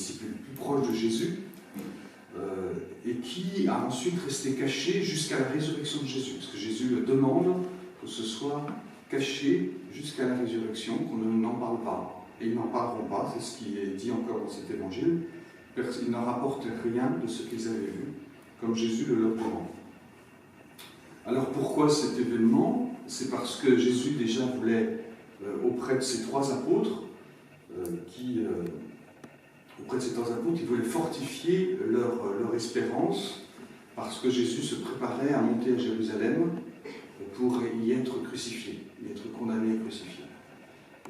disciple le plus proche de Jésus, et qui a ensuite resté caché jusqu'à la résurrection de Jésus, parce que Jésus le demande que ce soit caché jusqu'à la résurrection, qu'on n'en parle pas. Et ils n'en parleront pas, c'est ce qui est dit encore dans cet évangile. Ils n'en rapportent rien de ce qu'ils avaient vu, comme Jésus le leur demande. Alors pourquoi cet événement? C'est parce que Jésus déjà voulait, auprès de ses trois apôtres, il voulait fortifier leur espérance, parce que Jésus se préparait à monter à Jérusalem pour y être crucifié, y être condamné et crucifié.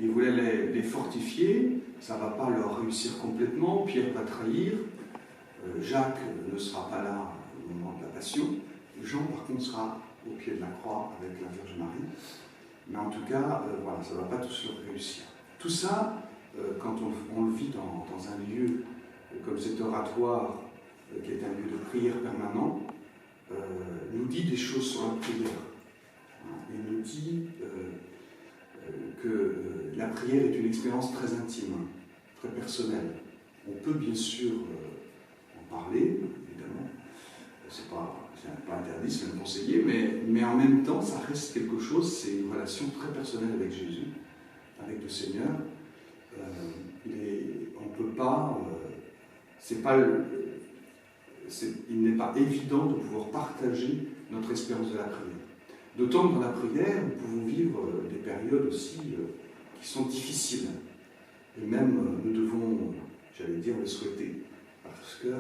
Il voulait les fortifier, ça ne va pas leur réussir complètement, Pierre va trahir, Jacques ne sera pas là au moment de la passion, Jean par contre sera au pied de la croix avec la Vierge Marie, mais en tout cas, voilà, ça ne va pas tous leur réussir. Tout ça, quand on le vit dans un lieu comme cet oratoire, qui est un lieu de prière permanent, nous dit des choses sur la prière. Il nous dit que la prière est une expérience très intime, très personnelle. On peut bien sûr en parler, évidemment, c'est pas interdit, c'est même conseillé, mais en même temps, ça reste quelque chose, c'est une relation très personnelle avec Jésus, avec le Seigneur. On ne peut pas, il n'est pas évident de pouvoir partager notre expérience de la prière. D'autant que dans la prière, nous pouvons vivre des périodes aussi qui sont difficiles. Et même, nous devons, j'allais dire, le souhaiter. Parce que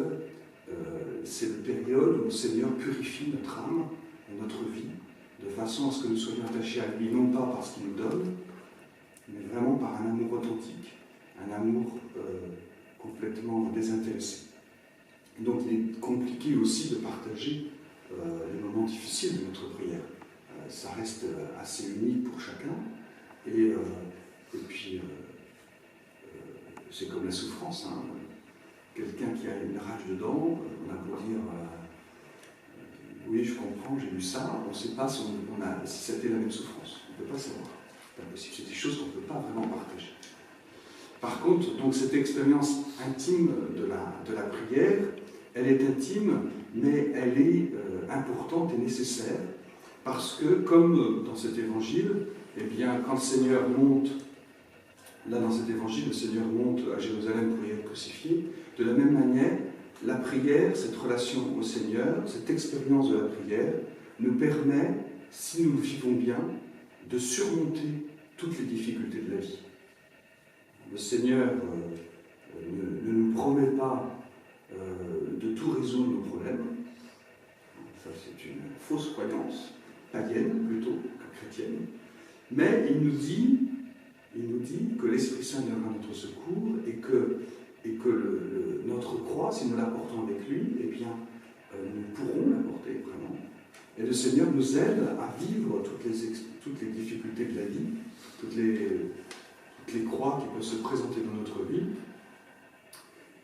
c'est une période où le Seigneur purifie notre âme et notre vie, de façon à ce que nous soyons attachés à lui, non pas parce qu'il nous donne, mais vraiment par un amour authentique, un amour complètement désintéressé. Donc il est compliqué aussi de partager les moments difficiles de notre prière. Ça reste assez unique pour chacun, et puis c'est comme la souffrance, hein. Quelqu'un qui a une rage dedans, on a beau dire oui, je comprends, j'ai lu ça, on ne sait pas si c'était la même souffrance, on ne peut pas savoir. C'est pas possible, c'est des choses qu'on ne peut pas vraiment partager. Par contre, donc, cette expérience intime de la prière, elle est intime, mais elle est importante et nécessaire, parce que, comme dans cet évangile, eh bien, quand le Seigneur monte, là dans cet évangile, le Seigneur monte à Jérusalem pour y être crucifié, de la même manière, la prière, cette relation au Seigneur, cette expérience de la prière, nous permet, si nous le vivons bien, de surmonter toutes les difficultés de la vie. Le Seigneur ne nous promet pas de tout résoudre nos problèmes. Ça, c'est une fausse croyance, païenne plutôt que chrétienne. Mais il nous dit que l'Esprit Saint viendra à notre secours et que notre croix, si nous la portons avec lui, eh bien, nous pourrons la porter vraiment. Et le Seigneur nous aide à vivre toutes les difficultés de la vie, toutes les croix qui peuvent se présenter dans notre vie.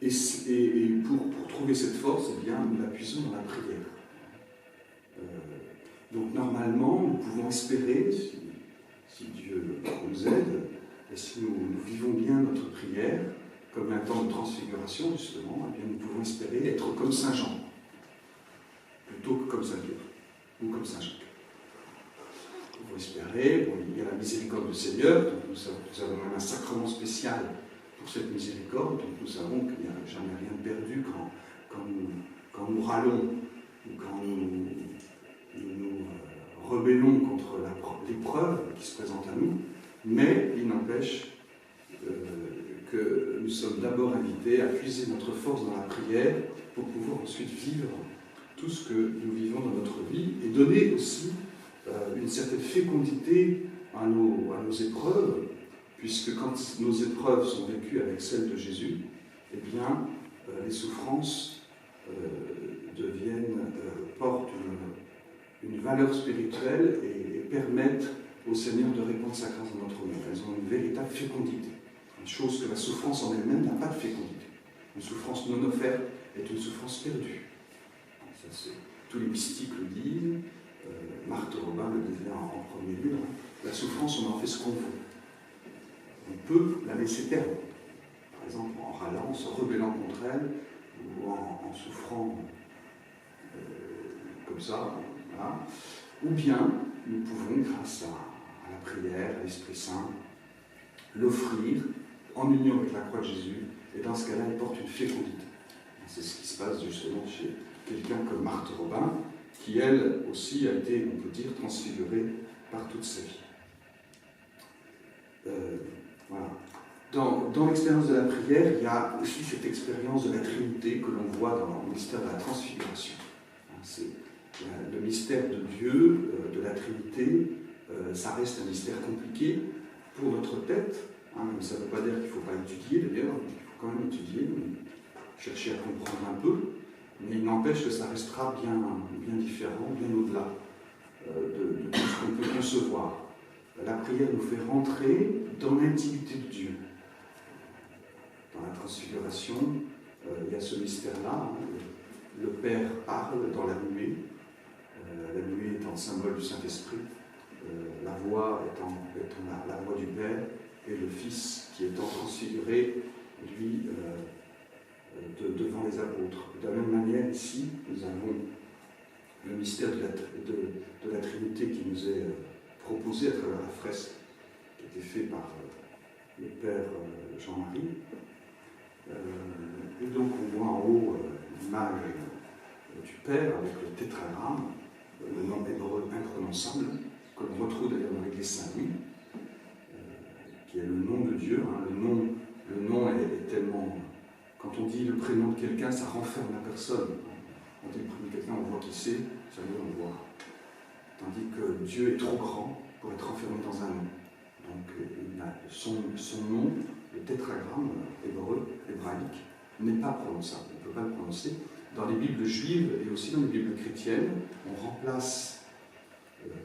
Et pour trouver cette force, eh bien, nous la puisons dans la prière. Donc normalement, nous pouvons espérer, si Dieu nous aide, et si nous vivons bien notre prière, comme un temps de transfiguration, justement, eh bien, nous pouvons espérer être comme Saint Jean, plutôt que comme Saint Pierre, ou comme Saint Jacques. Nous pouvons espérer, il y a la miséricorde du Seigneur, donc nous avons même un sacrement spécial pour cette miséricorde, donc nous savons qu'il n'y a jamais rien de perdu quand nous râlons, ou quand nous rebellons contre l'épreuve qui se présente à nous, mais il n'empêche que nous sommes d'abord invités à puiser notre force dans la prière pour pouvoir ensuite vivre tout ce que nous vivons dans notre vie et donner aussi une certaine fécondité à nos épreuves, puisque quand nos épreuves sont vécues avec celles de Jésus, eh bien, les souffrances portent une valeur spirituelle et permettent au Seigneur de répandre sa grâce dans notre monde. Elles ont une véritable fécondité. Une chose que la souffrance en elle-même n'a pas de fécondité. Une souffrance non offerte est une souffrance perdue. Ça, tous les mystiques le disent, Marthe Robin le disait en premier lieu, hein. La souffrance, on en fait ce qu'on veut. On peut la laisser perdre. Par exemple, en râlant, en se rebellant contre elle, ou en souffrant comme ça, voilà. Ou bien nous pouvons, grâce à la prière, à l'Esprit Saint, l'offrir en union avec la croix de Jésus, et dans ce cas-là, il porte une fécondité. C'est ce qui se passe justement chez quelqu'un comme Marthe Robin, qui elle aussi a été, on peut dire, transfigurée par toute sa vie. Voilà. Dans l'expérience de la prière, il y a aussi cette expérience de la Trinité que l'on voit dans le mystère de la transfiguration. C'est le mystère de Dieu, de la Trinité, ça reste un mystère compliqué pour notre tête. Mais ça ne veut pas dire qu'il ne faut pas étudier, d'ailleurs, il faut quand même étudier, chercher à comprendre un peu, mais il n'empêche que ça restera bien différent, bien au-delà de tout ce qu'on peut concevoir. La prière nous fait rentrer dans l'intimité de Dieu. Dans la transfiguration, il y a ce mystère-là. Le Père parle dans la nuée. La nuée étant le symbole du Saint-Esprit. La voix étant la voix du Père. Et le Fils qui étant transfiguré, lui, devant les apôtres. De la même manière, ici, nous avons le mystère de la Trinité qui nous est proposé à travers la fresque qui a été faite par le Père Jean-Marie. Et donc on voit en haut l'image du Père avec le tétragramme, le nom hébreu imprononçable, que l'on retrouve d'ailleurs dans l'Église Saint-Louis, qui est le nom de Dieu. Le nom est tellement... Quand on dit le prénom de quelqu'un, ça renferme la personne. Quand on dit le prénom de quelqu'un, on voit qui c'est, ça veut on voit. Tandis que Dieu est trop grand pour être enfermé dans un nom. Donc son nom, le tétragramme hébraïque, n'est pas prononçable. On ne peut pas le prononcer. Dans les Bibles juives et aussi dans les Bibles chrétiennes, on remplace,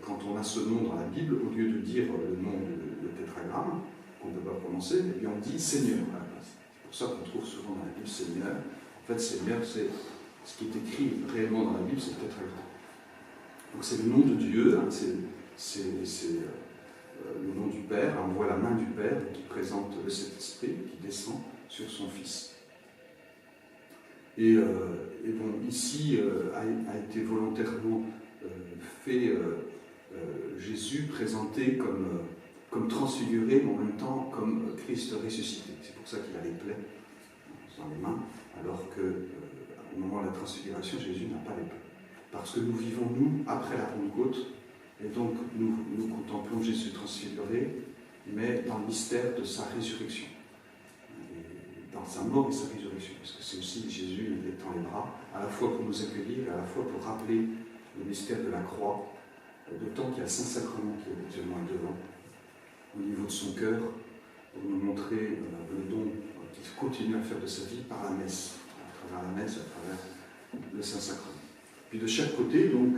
quand on a ce nom dans la Bible, au lieu de dire le nom du tétragramme, qu'on ne peut pas prononcer, et bien on dit Seigneur à la place. C'est pour ça qu'on trouve souvent dans la Bible Seigneur. En fait, Seigneur, c'est ce qui est écrit réellement dans la Bible, c'est le tétragramme. Donc c'est le nom de Dieu, hein, c'est le nom du Père. On voit la main du Père qui présente le Saint-Esprit qui descend sur son Fils. Et bon, ici a été volontairement fait Jésus présenté comme transfiguré, mais en même temps comme Christ ressuscité. C'est pour ça qu'il a les plaies dans les mains, alors qu'au moment de la transfiguration, Jésus n'a pas les plaies. Parce que nous vivons, nous, après la Pentecôte, et donc nous contemplons Jésus transfiguré, mais dans le mystère de sa résurrection. Et dans sa mort et sa résurrection. Parce que c'est aussi Jésus, il étend les bras, à la fois pour nous accueillir, à la fois pour rappeler le mystère de la croix, d'autant qu'il y a le Saint-Sacrement qui est actuellement devant, au niveau de son cœur, pour nous montrer le don qu'il continue à faire de sa vie par la messe, à travers la messe, à travers le Saint-Sacrement. Puis de chaque côté, donc,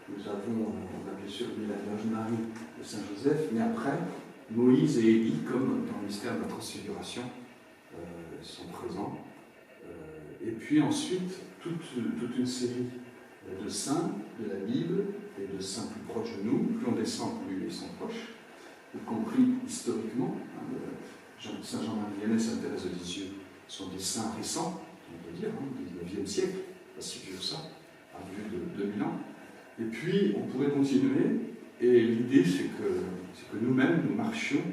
nous avons, on a bien sûr mis la Vierge Marie et Saint-Joseph, mais après, Moïse et Élie, comme dans le mystère de la transfiguration, sont présents. Et puis ensuite, toute une série de saints de la Bible, et de saints plus proches de nous. Plus on descend, plus ils sont proches, y compris historiquement. Saint Jean-Marie Vianney, Sainte Thérèse de Lisieux sont des saints récents, on peut dire, du 19e siècle, pas si vieux que ça, à vue de 2000 ans. Et puis, on pourrait continuer, et l'idée, c'est que nous-mêmes, nous marchions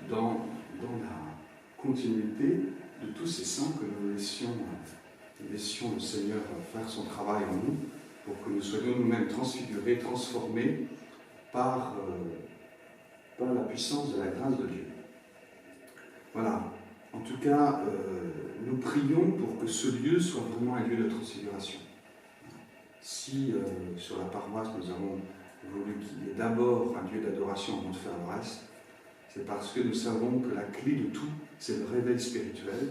dans la continuité de tous ces saints, que nous laissions le Seigneur faire son travail en nous, pour que nous soyons nous-mêmes transfigurés, transformés par la puissance de la grâce de Dieu. Voilà. En tout cas, nous prions pour que ce lieu soit vraiment un lieu de transfiguration. Si sur la paroisse nous avons voulu qu'il y ait d'abord un lieu d'adoration avant de faire le reste, c'est parce que nous savons que la clé de tout, c'est le réveil spirituel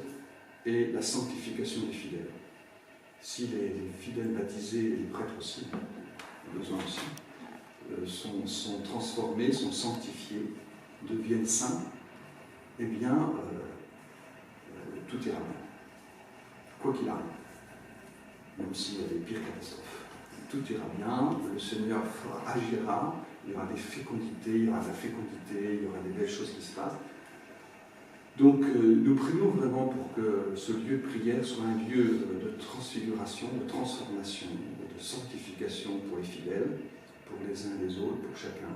et la sanctification des fidèles. Si les fidèles baptisés et les prêtres aussi, besoin aussi, sont transformés, sont sanctifiés, deviennent saints, eh bien, tout ira bien. Quoi qu'il arrive. Même s'il y a des pires catastrophes. Tout ira bien, le Seigneur agira, il y aura des fécondités, il y aura de la fécondité, il y aura des belles choses qui se passent. Donc nous prions vraiment pour que ce lieu de prière soit un lieu de transfiguration, de transformation, de sanctification pour les fidèles, pour les uns et les autres, pour chacun,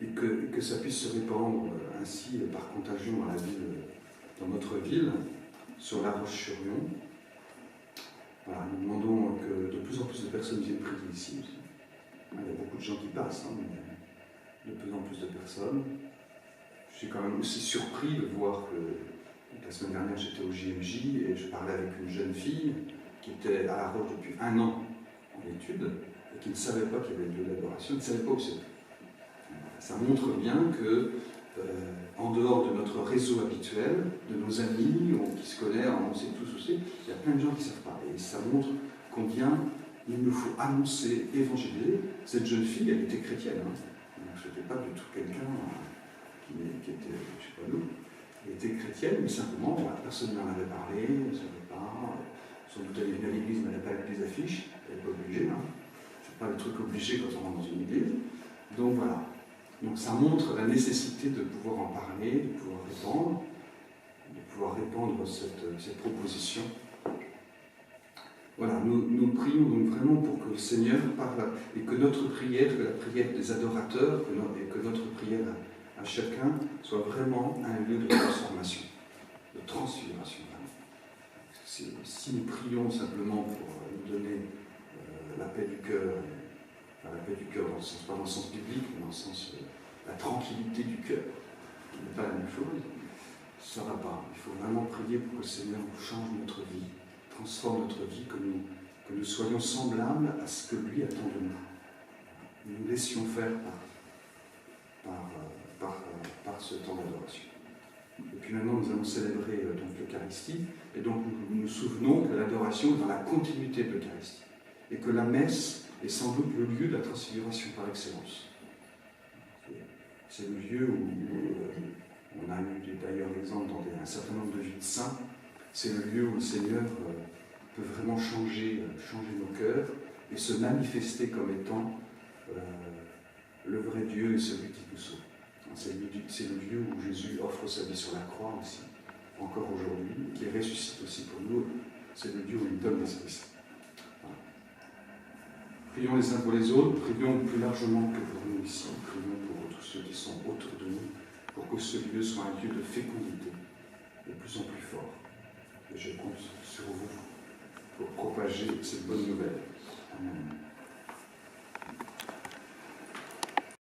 et que ça puisse se répandre ainsi par contagion dans la ville, dans notre ville, sur La Roche-sur-Yon. Voilà, nous demandons que de plus en plus de personnes viennent prier ici aussi. Il y a beaucoup de gens qui passent, hein, mais de plus en plus de personnes. Je suis quand même aussi surpris de voir que la semaine dernière j'étais au JMJ et je parlais avec une jeune fille qui était à La Roche depuis 1 an en études et qui ne savait pas qu'il y avait lieu d'adoration, ne savait pas où c'était. Ça montre bien que, en dehors de notre réseau habituel, de nos amis qui se connaissent, on sait tous aussi, il y a plein de gens qui ne savent pas. Et ça montre combien il nous faut annoncer, évangéliser. Cette jeune fille, elle était chrétienne. Hein. Donc ce n'était pas du tout quelqu'un qui était, je ne sais pas nous, elle était chrétienne, mais simplement, voilà, personne n'en avait parlé, elle ne savait pas. Sans doute elle venait à l'église, mais elle n'avait pas avec les affiches, elle n'est pas obligée. Hein. Ce n'est pas le truc obligé quand on rentre dans une église. Donc voilà. Donc ça montre la nécessité de pouvoir en parler, de pouvoir répandre cette proposition. Voilà, nous prions donc vraiment pour que le Seigneur parle et que notre prière, que la prière des adorateurs, et que notre prière à chacun soit vraiment un lieu de transformation, de transfiguration. Si nous prions simplement pour nous donner la paix du cœur, enfin la paix du cœur dans le sens, pas dans le sens biblique, mais dans le sens la tranquillité du cœur, qui n'est pas la même chose, ça ne va pas. Il faut vraiment prier pour que le Seigneur change notre vie, transforme notre vie, que nous soyons semblables à ce que lui attend de nous. Nous laissions faire par ce temps d'adoration. Et puis maintenant, nous allons célébrer donc l'Eucharistie, et donc nous nous souvenons que l'adoration est dans la continuité de l'Eucharistie, et que la messe est sans doute le lieu de la transfiguration par excellence. C'est le lieu où on a eu d'ailleurs l'exemple dans un certain nombre de vies de saints, c'est le lieu où le Seigneur peut vraiment changer nos cœurs et se manifester comme étant le vrai Dieu et celui qui nous sauve. C'est le lieu où Jésus offre sa vie sur la croix aussi, encore aujourd'hui, qui ressuscite aussi pour nous. C'est le lieu où il donne l'Esprit Saint. Voilà. Prions les uns pour les autres, prions plus largement que pour nous ici, prions pour tous ceux qui sont autour de nous, pour que ce lieu soit un lieu de fécondité, de plus en plus fort. Et je compte sur vous pour propager cette bonne nouvelle. Amen.